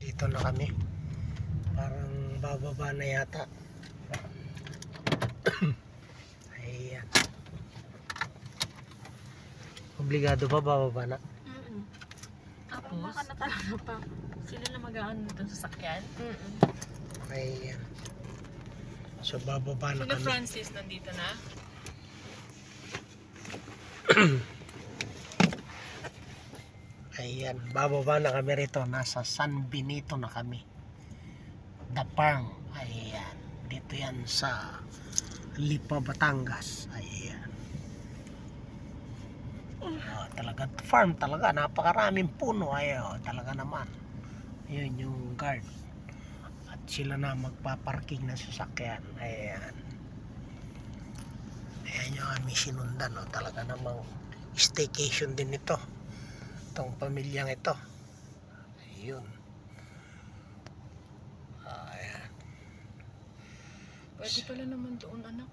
Dito na kami. Parang bababa na yata. Ayan. Obligado pa bababa na? Tapos baka na talaga pa. Sila na mag-aano dito sa sakyan? Ayan. So bababa na Sila kami. Francis nandito na? Ayan, bababa na kami rito. Nasa San Benito na kami. Dapang. Ayan. Dito yan sa Lipa, Batangas. Ayan. Oh, talaga farm talaga. Napakaraming puno. Ayan, talaga naman. Yun yung guard. At sila na magpaparking na sasakyan. Ayan. Ayan yung aming sinundan. Oh. Talaga namang staycation din ito. Itong pamilyang ito. Ayun. Ayan. Pwede pala naman doon, anak.